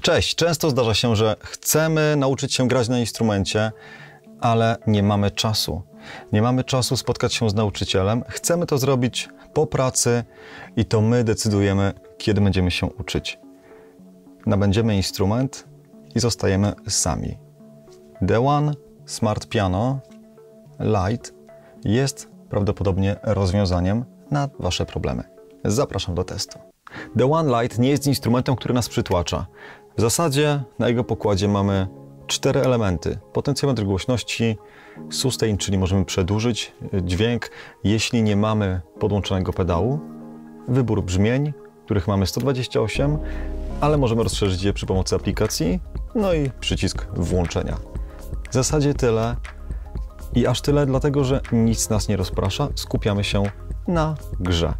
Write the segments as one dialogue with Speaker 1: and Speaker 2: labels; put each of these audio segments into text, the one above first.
Speaker 1: Cześć! Często zdarza się, że chcemy nauczyć się grać na instrumencie, ale nie mamy czasu. Nie mamy czasu spotkać się z nauczycielem. Chcemy to zrobić po pracy i to my decydujemy, kiedy będziemy się uczyć. Nabędziemy instrument i zostajemy sami. The One Smart Piano Lite jest prawdopodobnie rozwiązaniem na Wasze problemy. Zapraszam do testu. The One Lite nie jest instrumentem, który nas przytłacza. W zasadzie na jego pokładzie mamy 4 elementy. Potencjometr głośności, sustain, czyli możemy przedłużyć dźwięk, jeśli nie mamy podłączonego pedału. Wybór brzmień, których mamy 128, ale możemy rozszerzyć je przy pomocy aplikacji. No i przycisk włączenia. W zasadzie tyle. I aż tyle, dlatego że nic nas nie rozprasza. Skupiamy się na grze.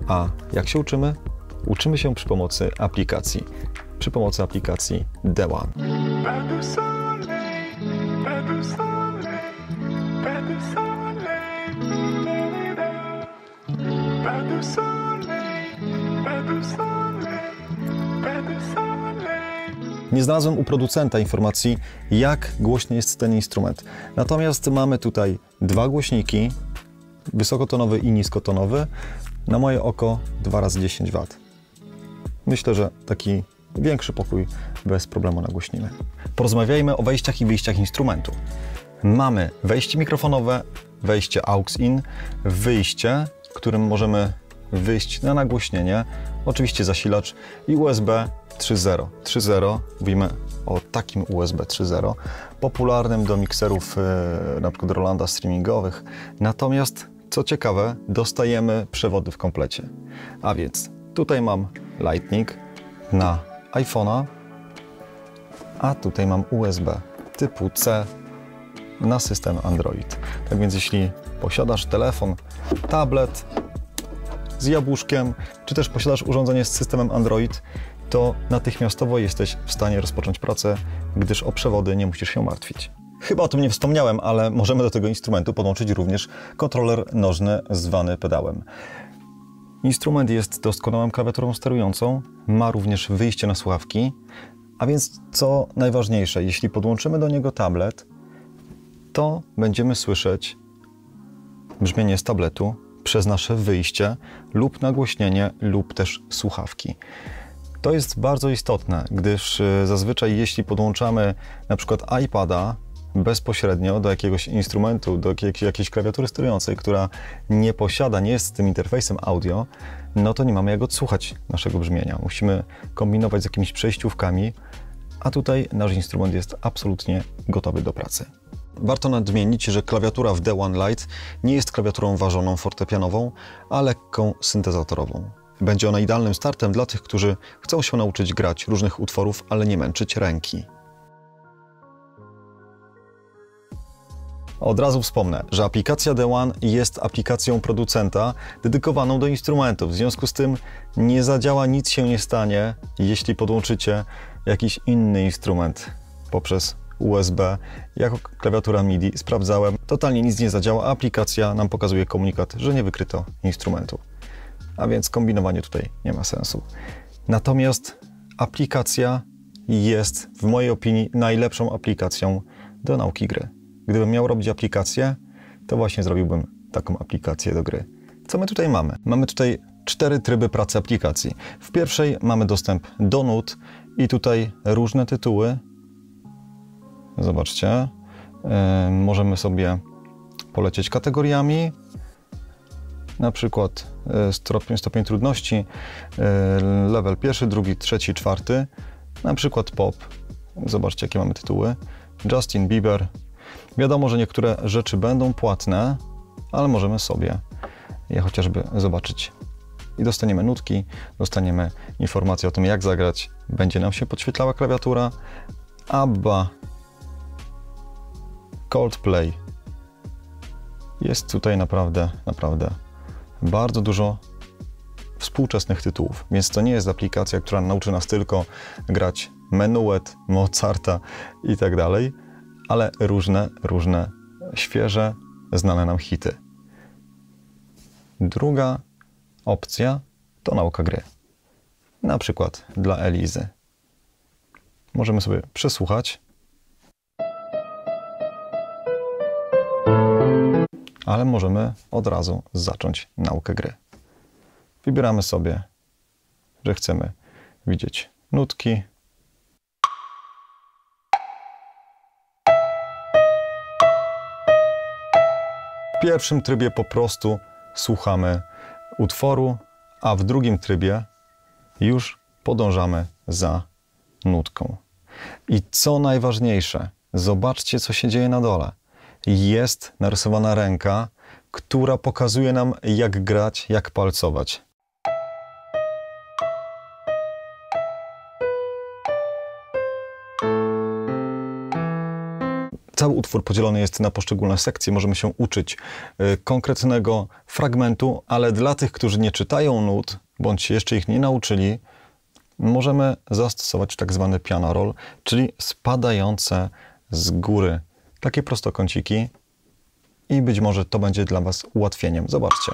Speaker 1: A jak się uczymy? Uczymy się przy pomocy aplikacji. Przy pomocy aplikacji The One. Nie znalazłem u producenta informacji, jak głośny jest ten instrument. Natomiast mamy tutaj 2 głośniki, wysokotonowy i niskotonowy. Na moje oko 2 razy 10 W. Myślę, że taki większy pokój bez problemu nagłośnimy. Porozmawiajmy o wejściach i wyjściach instrumentu. Mamy wejście mikrofonowe, wejście aux-in, wyjście, którym możemy wyjść na nagłośnienie, oczywiście zasilacz i USB 3.0. 3.0, mówimy o takim USB 3.0, popularnym do mikserów na przykład Rolanda streamingowych. Natomiast, co ciekawe, dostajemy przewody w komplecie. A więc tutaj mam Lightning na iPhone'a, a tutaj mam USB typu C na system Android. Tak więc jeśli posiadasz telefon, tablet z jabłuszkiem, czy też posiadasz urządzenie z systemem Android, to natychmiastowo jesteś w stanie rozpocząć pracę, gdyż o przewody nie musisz się martwić. Chyba o tym nie wspomniałem, ale możemy do tego instrumentu podłączyć również kontroler nożny zwany pedałem. Instrument jest doskonałą klawiaturą sterującą, ma również wyjście na słuchawki, a więc co najważniejsze, jeśli podłączymy do niego tablet, to będziemy słyszeć brzmienie z tabletu przez nasze wyjście lub nagłośnienie lub też słuchawki. To jest bardzo istotne, gdyż zazwyczaj jeśli podłączamy na przykład iPada bezpośrednio do jakiegoś instrumentu, do jakiejś klawiatury sterującej, która nie jest z tym interfejsem audio, no to nie mamy jak odsłuchać naszego brzmienia. Musimy kombinować z jakimiś przejściówkami, a tutaj nasz instrument jest absolutnie gotowy do pracy. Warto nadmienić, że klawiatura w The One Lite nie jest klawiaturą ważoną fortepianową, a lekką syntezatorową. Będzie ona idealnym startem dla tych, którzy chcą się nauczyć grać różnych utworów, ale nie męczyć ręki. Od razu wspomnę, że aplikacja The One jest aplikacją producenta dedykowaną do instrumentów. W związku z tym nie zadziała, nic się nie stanie, jeśli podłączycie jakiś inny instrument poprzez USB jako klawiatura MIDI. Sprawdzałem, totalnie nic nie zadziała, a aplikacja nam pokazuje komunikat, że nie wykryto instrumentu. A więc kombinowanie tutaj nie ma sensu. Natomiast aplikacja jest, w mojej opinii, najlepszą aplikacją do nauki gry. Gdybym miał robić aplikację, to właśnie zrobiłbym taką aplikację do gry. Co my tutaj mamy? Mamy tutaj 4 tryby pracy aplikacji. W pierwszej mamy dostęp do nut i tutaj różne tytuły. Zobaczcie. Możemy sobie polecieć kategoriami. Na przykład stopień trudności, level 1, 2, 3, 4. Na przykład pop. Zobaczcie, jakie mamy tytuły. Justin Bieber. Wiadomo, że niektóre rzeczy będą płatne, ale możemy sobie je chociażby zobaczyć. I dostaniemy nutki, dostaniemy informację o tym, jak zagrać. Będzie nam się podświetlała klawiatura. ABBA, Coldplay. Jest tutaj naprawdę bardzo dużo współczesnych tytułów, więc to nie jest aplikacja, która nauczy nas tylko grać Menuet, Mozarta i tak dalej, ale różne świeże, znane nam hity. Druga opcja to nauka gry. Na przykład dla Elizy. Możemy sobie przesłuchać. Ale możemy od razu zacząć naukę gry. Wybieramy sobie, że chcemy widzieć nutki. W pierwszym trybie po prostu słuchamy utworu, a w drugim trybie już podążamy za nutką. I co najważniejsze, zobaczcie, co się dzieje na dole. Jest narysowana ręka, która pokazuje nam, jak grać, jak palcować. Cały utwór podzielony jest na poszczególne sekcje. Możemy się uczyć konkretnego fragmentu, ale dla tych, którzy nie czytają nut, bądź się jeszcze ich nie nauczyli, możemy zastosować tak zwany piano roll, czyli spadające z góry takie prostokąciki i być może to będzie dla Was ułatwieniem. Zobaczcie.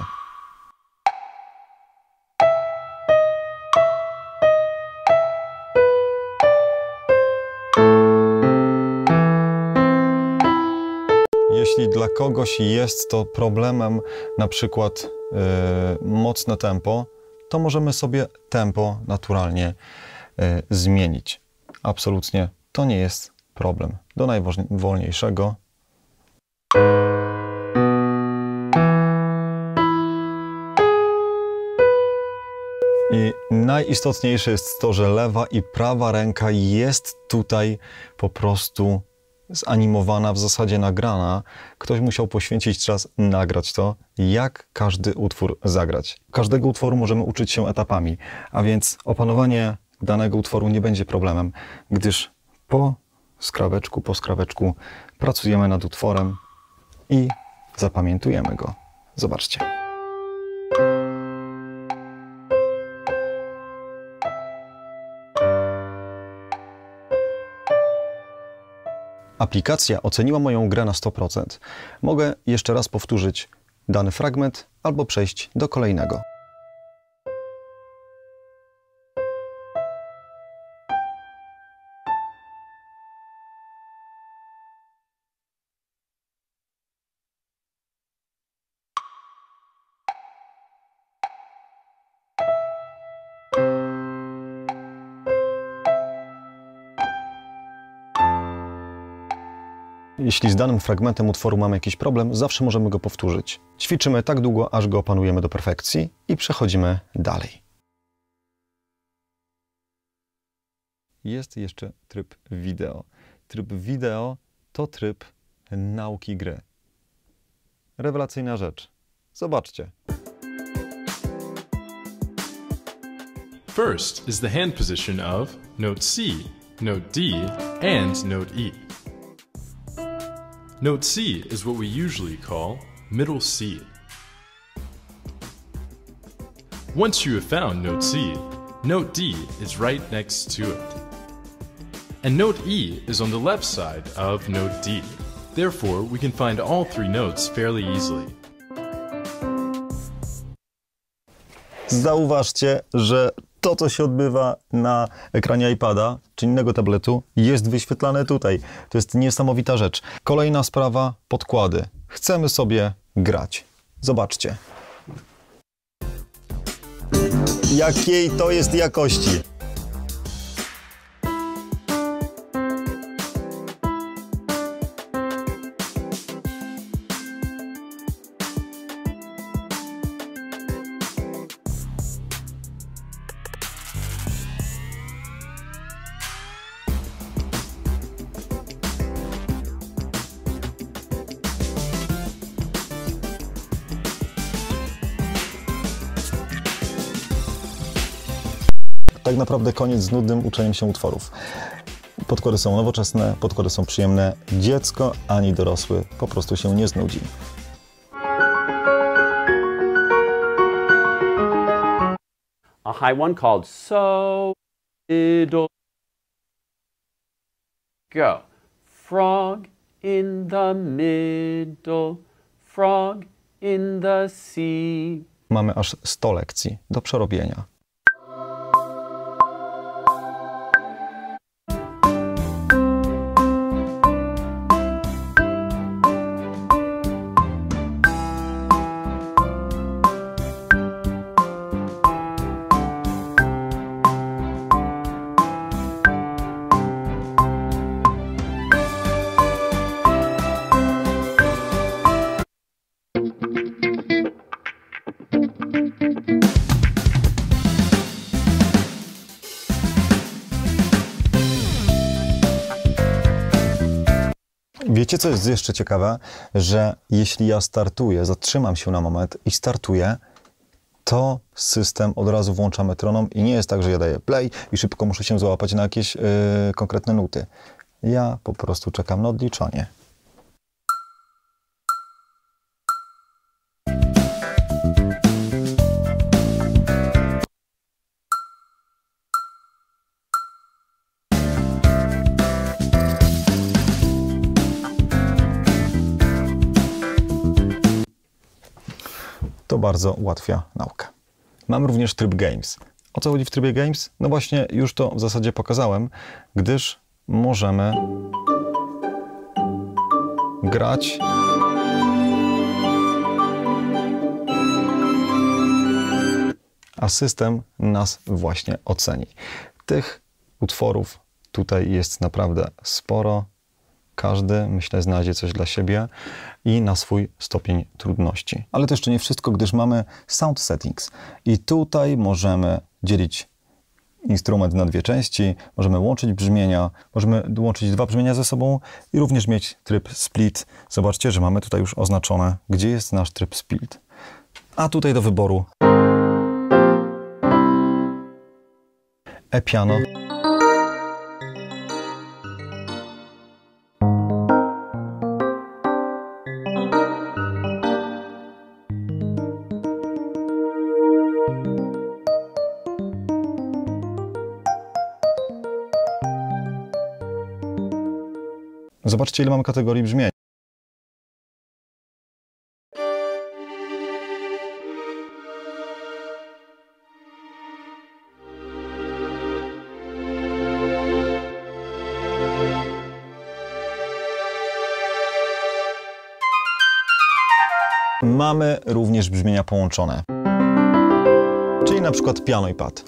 Speaker 1: Jeśli dla kogoś jest to problemem, na przykład mocne tempo, to możemy sobie tempo naturalnie zmienić. Absolutnie to nie jest problem. Do najwolniejszego. I najistotniejsze jest to, że lewa i prawa ręka jest tutaj po prostu zanimowana, w zasadzie nagrana. Ktoś musiał poświęcić czas nagrać to, jak każdy utwór zagrać. Każdego utworu możemy uczyć się etapami, a więc opanowanie danego utworu nie będzie problemem, gdyż po skraweczku pracujemy nad utworem i zapamiętujemy go. Zobaczcie. Aplikacja oceniła moją grę na 100%. Mogę jeszcze raz powtórzyć dany fragment albo przejść do kolejnego. Jeśli z danym fragmentem utworu mamy jakiś problem, zawsze możemy go powtórzyć. Ćwiczymy tak długo, aż go opanujemy do perfekcji i przechodzimy dalej. Jest jeszcze tryb wideo. Tryb wideo to tryb nauki gry. Rewelacyjna rzecz. Zobaczcie.
Speaker 2: First is the hand position of note C, note D, and note E. Note C is what we usually call middle C. Once you have found note C, note D is right next to it. And note E is on the left side of note D. Therefore, we can find all three notes fairly easily.
Speaker 1: Zauważcie, że to, co się odbywa na ekranie iPada czy innego tabletu, jest wyświetlane tutaj. To jest niesamowita rzecz. Kolejna sprawa, podkłady. Chcemy sobie grać. Zobaczcie. Jakiej to jest jakości. Tak naprawdę koniec z nudnym uczeniem się utworów. Podkłady są nowoczesne, podkłady są przyjemne. Dziecko ani dorosły po prostu się nie znudzi.
Speaker 3: A high one called so, middle, go. Frog in the middle, frog in the sea.
Speaker 1: Mamy aż 100 lekcji do przerobienia. Wiecie, co jest jeszcze ciekawe? Że jeśli ja startuję, zatrzymam się na moment i startuję, to system od razu włącza metronom i nie jest tak, że ja daję play i szybko muszę się załapać na jakieś konkretne nuty. Ja po prostu czekam na odliczanie. To bardzo ułatwia naukę. Mam również tryb Games. O co chodzi w trybie Games? No właśnie, już to w zasadzie pokazałem, gdyż możemy grać a system nas właśnie oceni. Tych utworów tutaj jest naprawdę sporo. Każdy, myślę, znajdzie coś dla siebie i na swój stopień trudności. Ale to jeszcze nie wszystko, gdyż mamy Sound Settings. I tutaj możemy dzielić instrument na dwie części, możemy łączyć brzmienia, możemy łączyć dwa brzmienia ze sobą i również mieć tryb Split. Zobaczcie, że mamy tutaj już oznaczone, gdzie jest nasz tryb Split. A tutaj do wyboru e-piano. Zobaczcie, ile mamy kategorii brzmień. Mamy również brzmienia połączone, czyli na przykład piano i pad.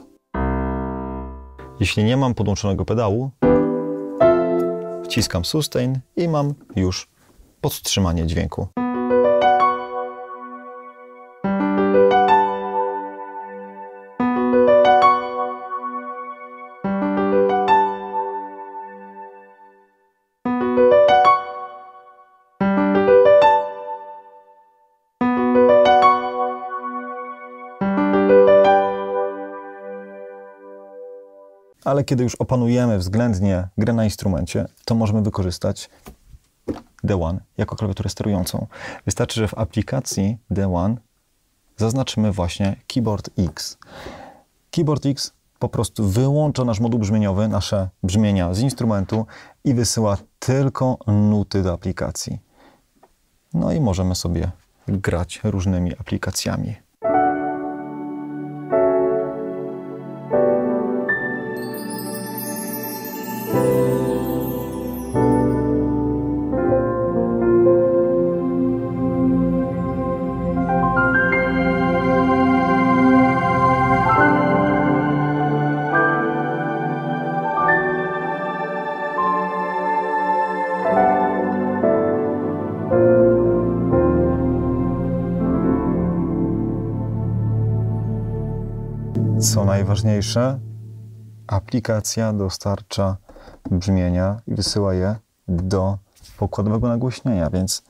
Speaker 1: Jeśli nie mam podłączonego pedału, wciskam sustain i mam już podtrzymanie dźwięku. Ale kiedy już opanujemy względnie grę na instrumencie, to możemy wykorzystać D1 jako klawiaturę sterującą. Wystarczy, że w aplikacji D1 zaznaczymy właśnie Keyboard X. Keyboard X po prostu wyłącza nasz moduł brzmieniowy, nasze brzmienia z instrumentu i wysyła tylko nuty do aplikacji. No i możemy sobie grać różnymi aplikacjami. Co najważniejsze, aplikacja dostarcza brzmienia i wysyła je do pokładowego nagłośnienia, więc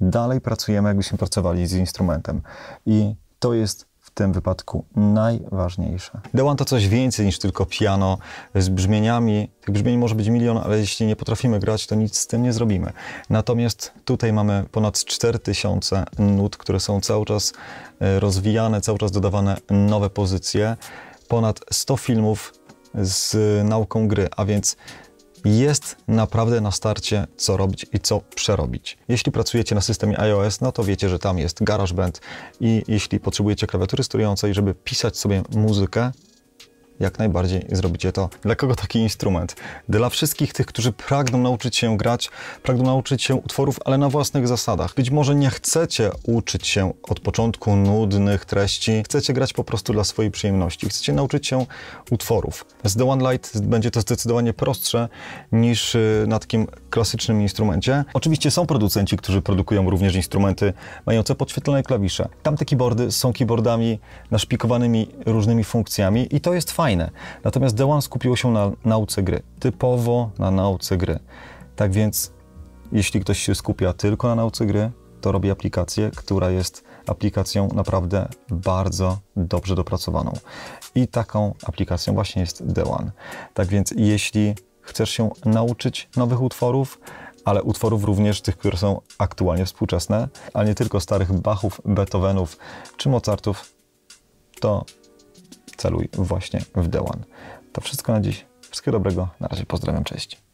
Speaker 1: dalej pracujemy, jakbyśmy pracowali z instrumentem. I to jest w tym wypadku najważniejsze. D1 to coś więcej niż tylko piano z brzmieniami. Tych brzmień może być milion, ale jeśli nie potrafimy grać, to nic z tym nie zrobimy. Natomiast tutaj mamy ponad 4000 nut, które są cały czas rozwijane, cały czas dodawane nowe pozycje. Ponad 100 filmów z nauką gry, a więc jest naprawdę na starcie co robić i co przerobić. Jeśli pracujecie na systemie iOS, no to wiecie, że tam jest GarageBand i jeśli potrzebujecie klawiatury sterującej, żeby pisać sobie muzykę, jak najbardziej zrobicie to. Dla kogo taki instrument? Dla wszystkich tych, którzy pragną nauczyć się grać, pragną nauczyć się utworów, ale na własnych zasadach. Być może nie chcecie uczyć się od początku nudnych treści, chcecie grać po prostu dla swojej przyjemności, chcecie nauczyć się utworów. Z D1 Lite będzie to zdecydowanie prostsze niż na takim klasycznym instrumencie. Oczywiście są producenci, którzy produkują również instrumenty mające podświetlone klawisze. Tamte keyboardy są keyboardami naszpikowanymi różnymi funkcjami i to jest fajne. Natomiast D1 skupiło się na nauce gry, typowo na nauce gry. Tak więc jeśli ktoś się skupia tylko na nauce gry, to robi aplikację, która jest aplikacją naprawdę bardzo dobrze dopracowaną. I taką aplikacją właśnie jest The One. Tak więc jeśli chcesz się nauczyć nowych utworów, ale utworów również tych, które są aktualnie współczesne, a nie tylko starych Bachów, Beethovenów czy Mozartów, to celuj właśnie w The One. To wszystko na dziś. Wszystkiego dobrego. Na razie pozdrawiam, cześć.